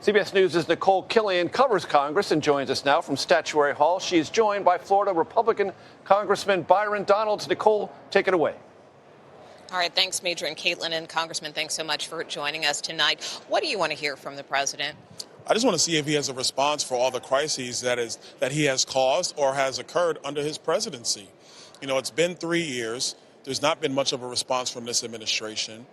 CBS News' Nicole Killian covers Congress and joins us now from Statuary Hall. She is joined by Florida Republican Congressman Byron Donalds. Nicole, take it away. All right, thanks, Major and Caitlin, and Congressman, thanks so much for joining us tonight. What do you want to hear from the president? I just want to see if he has a response for all the crises that he has caused or has occurred under his presidency. You know, it's been 3 years. There's not been much of a response from this administration.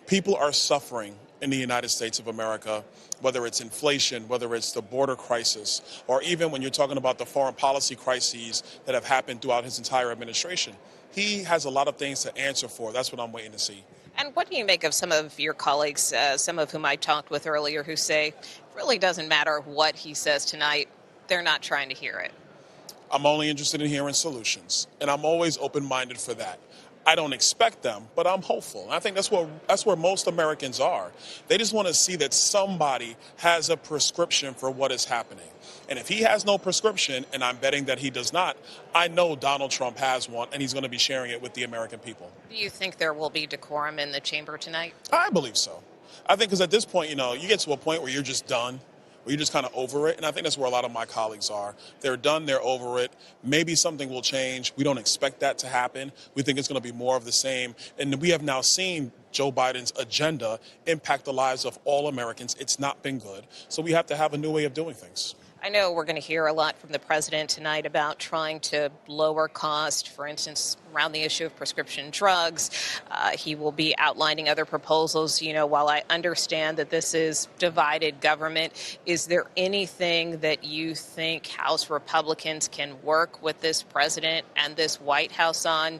People are suffering in the United States of America, whether it's inflation, whether it's the border crisis, or even when you're talking about the foreign policy crises that have happened throughout his entire administration. He has a lot of things to answer for. That's what I'm waiting to see. And what do you make of some of your colleagues, some of whom I talked with earlier, who say it really doesn't matter what he says tonight, they're not trying to hear it? I'm only interested in hearing solutions, and I'm always open-minded for that. I don't expect them, but I'm hopeful. And I think that's where most Americans are. They just want to see that somebody has a prescription for what is happening. And if he has no prescription, and I'm betting that he does not, I know Donald Trump has one, and he's going to be sharing it with the American people. Do you think there will be decorum in the chamber tonight? I believe so. I think because at this point, you know, you get to a point where you're just done. You're just kind of over it, and I think that's where a lot of my colleagues are. They're done, they're over it. Maybe something will change. We don't expect that to happen. We think it's going to be more of the same, and we have now seen Joe Biden's agenda impact the lives of all Americans. It's not been good, so we have to have a new way of doing things. I know we're going to hear a lot from the president tonight about trying to lower cost, for instance, around the issue of prescription drugs. He will be outlining other proposals. You know, while I understand that this is divided government, is there anything that you think House Republicans can work with this president and this White House on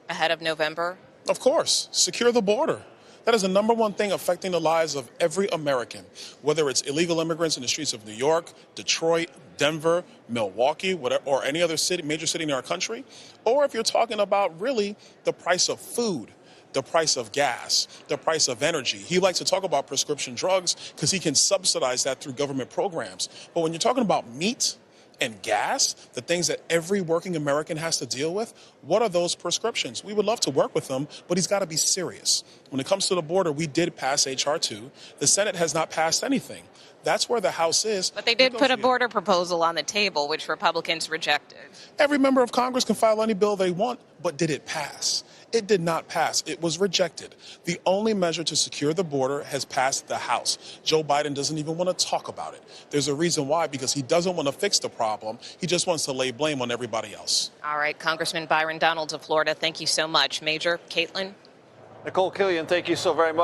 ahead of November? Of course. Secure the border. That is the number one thing affecting the lives of every American, whether it's illegal immigrants in the streets of New York, Detroit, Denver, Milwaukee, or any other major city in our country, or if you're talking about really the price of food, the price of gas, the price of energy. He likes to talk about prescription drugs because he can subsidize that through government programs. But when you're talking about meat and gas, the things that every working American has to deal with, what are those prescriptions? We would love to work with them, but he's got to be serious. When it comes to the border, we did pass H.R. 2. The Senate has not passed anything. That's where the House is. But they did put a border proposal on the table, which Republicans rejected. Every member of Congress can file any bill they want, but did it pass? It did not pass. It was rejected. The only measure to secure the border has passed the House. Joe Biden doesn't even want to talk about it. There's a reason why, because he doesn't want to fix the problem. He just wants to lay blame on everybody else. All right, Congressman Byron Donalds of Florida, thank you so much. Major, Caitlin? Nicole Killian, thank you so very much.